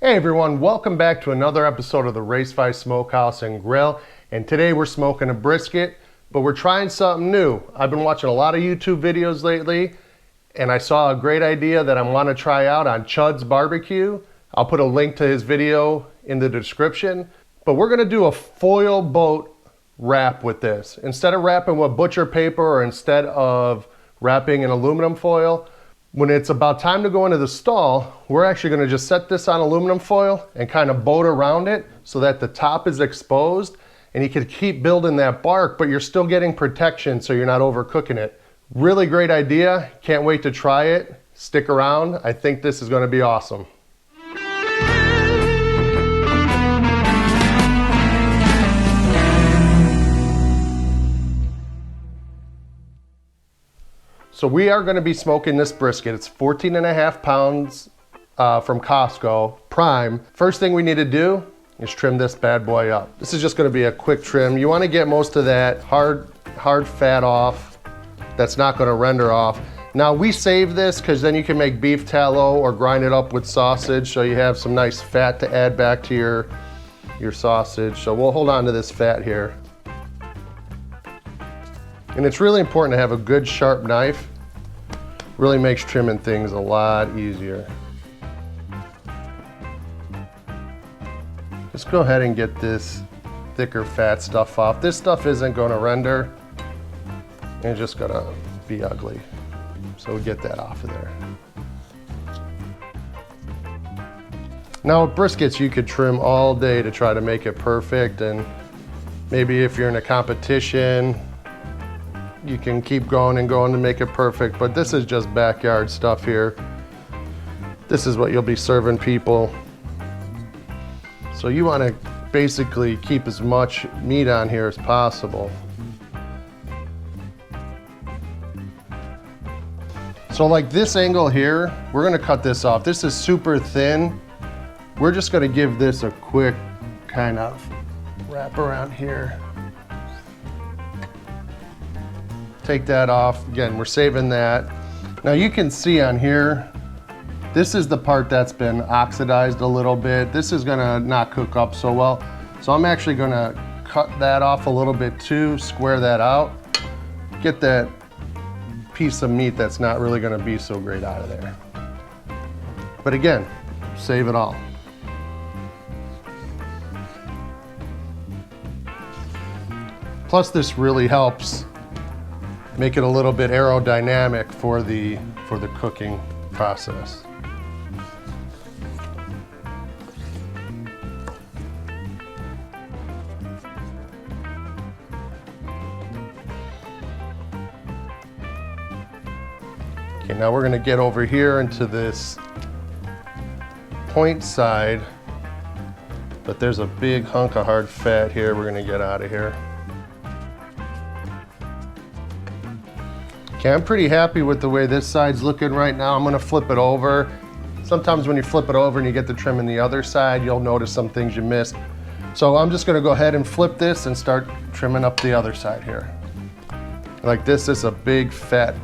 Hey everyone, welcome back to another episode of the Race 5 Smokehouse and Grill. And today we're smoking a brisket, but we're trying something new. I've been watching a lot of YouTube videos lately, and I saw a great idea that I want to try out on Chud's BBQ. I'll put a link to his video in the description. But we're gonna do a foil boat wrap with this. Instead of wrapping with butcher paper or instead of wrapping in aluminum foil, when it's about time to go into the stall, we're actually gonna just set this on aluminum foil and kind of boat around it so that the top is exposed and you can keep building that bark, but you're still getting protection so you're not overcooking it. Really great idea. Can't wait to try it. Stick around. I think this is gonna be awesome. So we are going to be smoking this brisket. It's 14.5 pounds from Costco, prime. First thing we need to do is trim this bad boy up. This is just going to be a quick trim. You want to get most of that hard fat off. That's not going to render off. Now we save this because then you can make beef tallow or grind it up with sausage so you have some nice fat to add back to your sausage. So we'll hold on to this fat here. And it's really important to have a good sharp knife. Really makes trimming things a lot easier. Just go ahead and get this thicker fat stuff off. This stuff isn't going to render. It's just going to be ugly. So we get that off of there. Now with briskets you could trim all day to try to make it perfect, and maybe if you're in a competition you can keep going and going to make it perfect, but this is just backyard stuff here. This is what you'll be serving people. So you want to basically keep as much meat on here as possible. So like this angle here, we're gonna cut this off. This is super thin. We're just gonna give this a quick kind of wrap around here. Take that off. Again, we're saving that. Now you can see on here, this is the part that's been oxidized a little bit. This is gonna not cook up so well. So I'm actually gonna cut that off a little bit too, square that out, get that piece of meat that's not really gonna be so great out of there. But again, save it all. Plus this really helps make it a little bit aerodynamic for the cooking process. Okay, now we're going to get over here into this point side, but there's a big hunk of hard fat here we're going to get out of here. Okay, I'm pretty happy with the way this side's looking right now. I'm gonna flip it over. Sometimes when you flip it over and you get the trim on the other side, you'll notice some things you missed. So I'm just gonna go ahead and flip this and start trimming up the other side here. Like this is a big fat,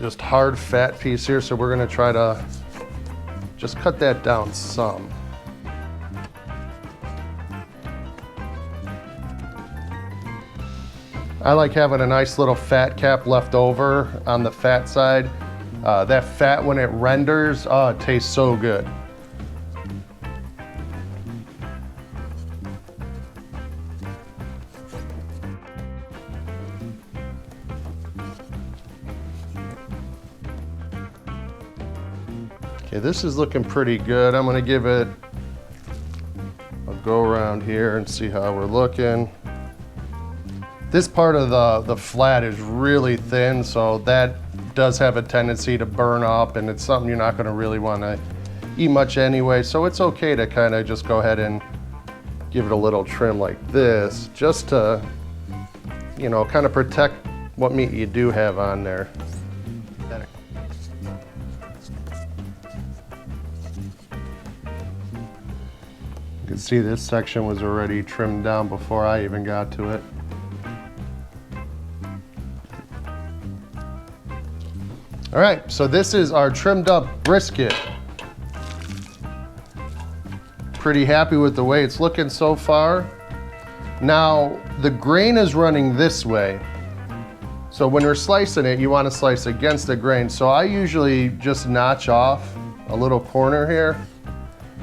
just hard fat piece here, so we're gonna try to just cut that down some. I like having a nice little fat cap left over on the fat side. That fat, when it renders, oh, it tastes so good. Okay, this is looking pretty good. I'm gonna give it a go around here and see how we're looking. This part of the flat is really thin, so that does have a tendency to burn up, and it's something you're not going to really want to eat much anyway, so it's okay to kind of just go ahead and give it a little trim like this, just to, you know, kind of protect what meat you do have on there. You can see this section was already trimmed down before I even got to it. All right, so this is our trimmed up brisket. pretty happy with the way it's looking so far. Now, the grain is running this way. So when you're slicing it, you want to slice against the grain. So I usually just notch off a little corner here.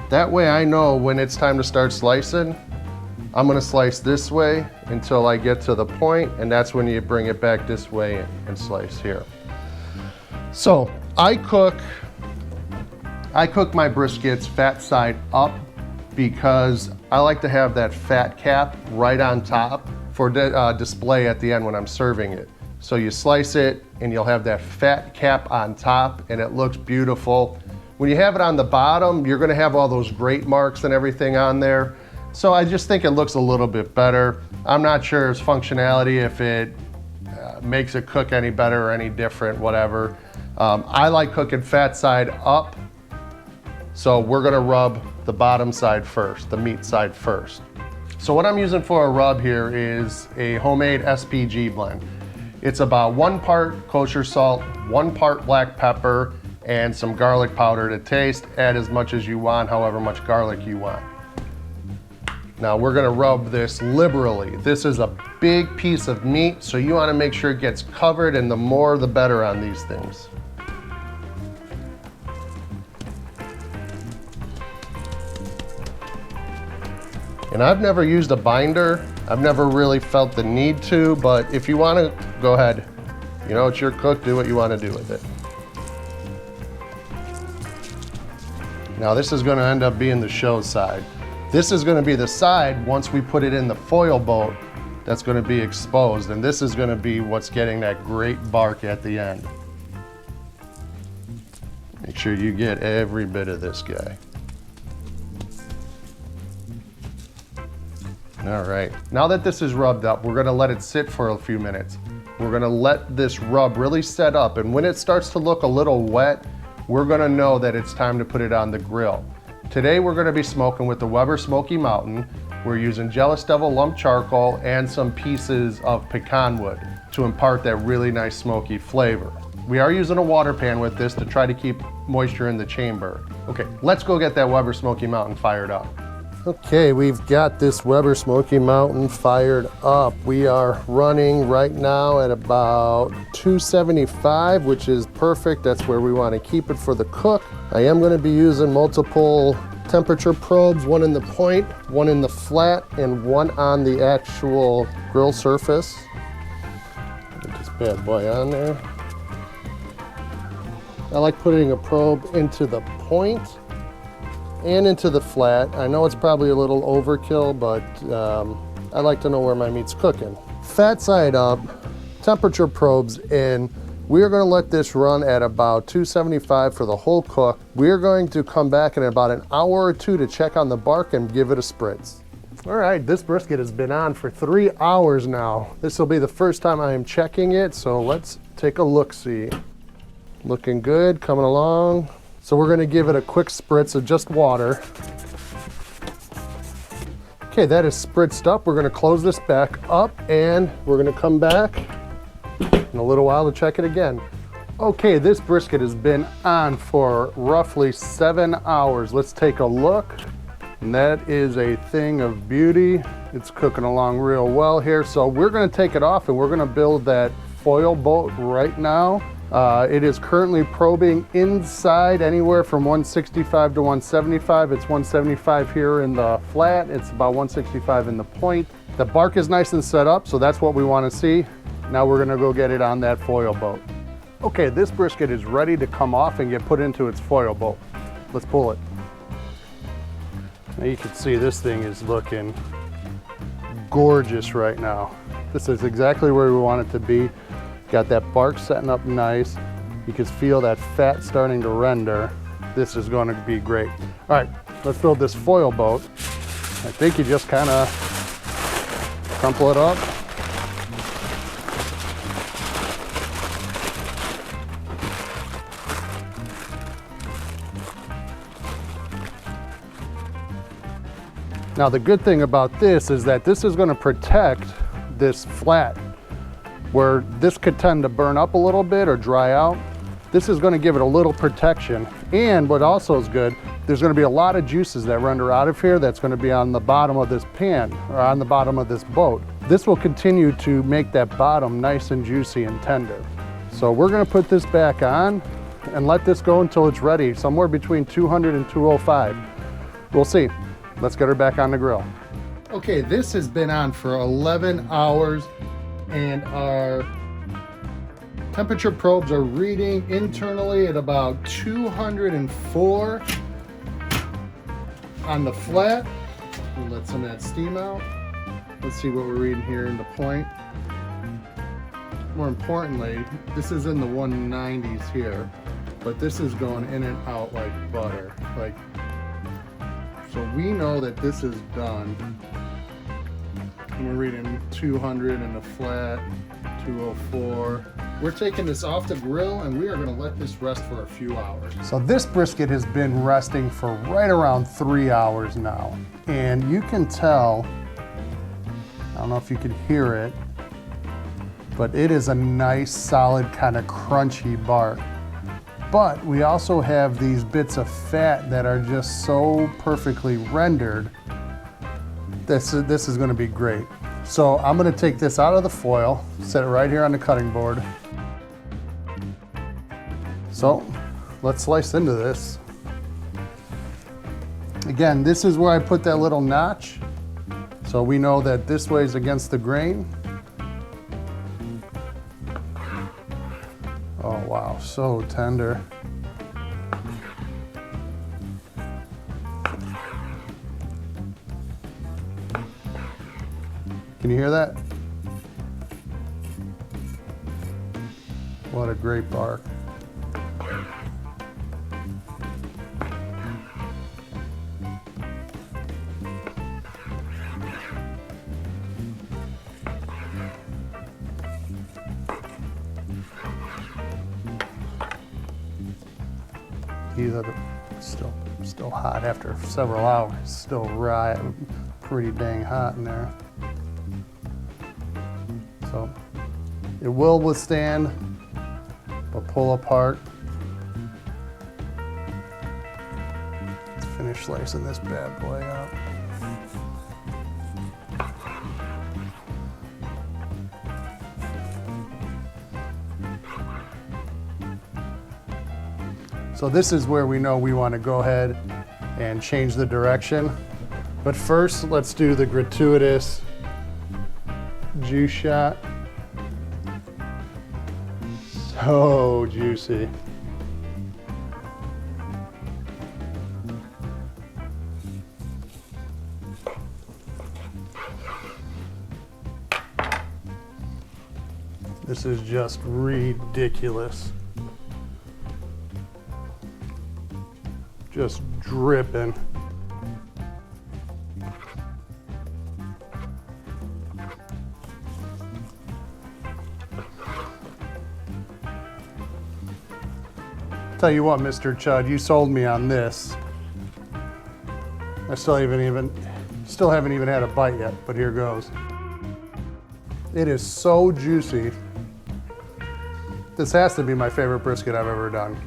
That way I know when it's time to start slicing, I'm gonna slice this way until I get to the point, and that's when you bring it back this way and slice here. So I cook my briskets fat side up because I like to have that fat cap right on top for display at the end when I'm serving it. So you slice it and you'll have that fat cap on top and it looks beautiful. When you have it on the bottom, you're gonna have all those grate marks and everything on there. So I just think it looks a little bit better. I'm not sure its functionality, if it makes it cook any better or any different, whatever. I like cooking fat side up. So we're gonna rub the bottom side first, the meat side first. So what I'm using for a rub here is a homemade SPG blend. It's about 1 part kosher salt, 1 part black pepper, and some garlic powder to taste. Add as much as you want, however much garlic you want. Now we're gonna rub this liberally. This is a big piece of meat, so you wanna make sure it gets covered, and the more the better on these things. And I've never used a binder. I've never really felt the need to, but if you wanna, go ahead. You know, it's your cook, do what you wanna do with it. Now this is gonna end up being the show side. This is gonna be the side, once we put it in the foil boat, that's gonna be exposed, and this is gonna be what's getting that great bark at the end. Make sure you get every bit of this guy. All right, now that this is rubbed up, we're gonna let it sit for a few minutes. We're gonna let this rub really set up, and when it starts to look a little wet, we're gonna know that it's time to put it on the grill. Today we're gonna be smoking with the Weber Smoky Mountain. We're using Jealous Devil lump charcoal and some pieces of pecan wood to impart that really nice smoky flavor. We are using a water pan with this to try to keep moisture in the chamber. Okay, let's go get that Weber Smoky Mountain fired up. Okay, we've got this Weber Smoky Mountain fired up. We are running right now at about 275, which is perfect. That's where we want to keep it for the cook. I am going to be using multiple temperature probes, one in the point, one in the flat, and one on the actual grill surface. Get this bad boy on there. I like putting a probe into the point and into the flat. I know it's probably a little overkill, but I like to know where my meat's cooking. Fat side up, temperature probes in. We are gonna let this run at about 275 for the whole cook. We are going to come back in about an hour or two to check on the bark and give it a spritz. All right, this brisket has been on for 3 hours now. This will be the first time I am checking it, so let's take a look-see. Looking good, coming along. So we're gonna give it a quick spritz of just water. Okay, that is spritzed up. We're gonna close this back up and we're gonna come back in a little while to check it again. Okay, this brisket has been on for roughly 7 hours. Let's take a look. And that is a thing of beauty. It's cooking along real well here. So we're gonna take it off and we're gonna build that foil boat right now. It is currently probing inside anywhere from 165 to 175. It's 175 here in the flat. It's about 165 in the point. The bark is nice and set up, so that's what we want to see. Now we're gonna go get it on that foil boat. Okay, this brisket is ready to come off and get put into its foil boat. Let's pull it. Now you can see this thing is looking gorgeous right now. This is exactly where we want it to be. Got that bark setting up nice. You can feel that fat starting to render. This is going to be great. All right, let's build this foil boat. I think you just kind of crumple it up. Now the good thing about this is that this is going to protect this flat. Where this could tend to burn up a little bit or dry out, this is going to give it a little protection. And what also is good, there's going to be a lot of juices that render out of here that's going to be on the bottom of this pan or on the bottom of this boat. This will continue to make that bottom nice and juicy and tender. So we're going to put this back on and let this go until it's ready, somewhere between 200 and 205. We'll see. Let's get her back on the grill. Okay, this has been on for 11 hours and our temperature probes are reading internally at about 204 on the flat. We'll let some of that steam out. Let's see what we're reading here in the point. More importantly, this is in the 190s here, but this is going in and out like butter. So we know that this is done. And we're reading 200 in the flat, 204. We're taking this off the grill and we are going to let this rest for a few hours. So this brisket has been resting for right around 3 hours now. And you can tell, I don't know if you can hear it, but it is a nice, solid, kind of crunchy bark. But we also have these bits of fat that are just so perfectly rendered. This is going to be great. So I'm going to take this out of the foil, set it right here on the cutting board. So let's slice into this. Again, this is where I put that little notch. So we know that this way is against the grain. Oh wow, so tender. Can you hear that? What a great bark. Still hot after several hours. Still right, pretty dang hot in there. So it will withstand a pull apart. Let's finish slicing this bad boy up. So this is where we know we want to go ahead and change the direction. But first, let's do the gratuitous juice shot. So juicy. This is just ridiculous. Just dripping. Tell you what, Mr. Chud, you sold me on this. I still haven't even had a bite yet, but here goes. It is so juicy. This has to be my favorite brisket I've ever done,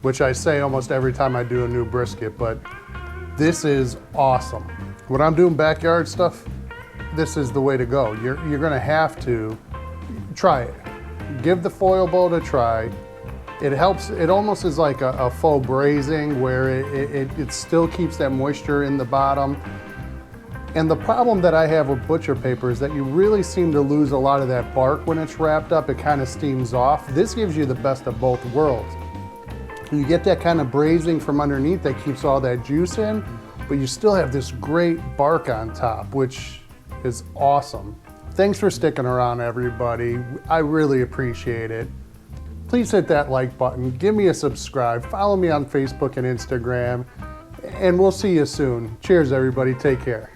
which I say almost every time I do a new brisket, but this is awesome. When I'm doing backyard stuff, this is the way to go. You're gonna have to try it. Give the foil bowl a try. It helps, it almost is like a faux braising where it still keeps that moisture in the bottom. And the problem that I have with butcher paper is that you really seem to lose a lot of that bark when it's wrapped up. It kind of steams off. This gives you the best of both worlds. You get that kind of braising from underneath that keeps all that juice in, but you still have this great bark on top, which is awesome. Thanks for sticking around, everybody. I really appreciate it. Please hit that like button, give me a subscribe, follow me on Facebook and Instagram, and we'll see you soon. Cheers, everybody. Take care.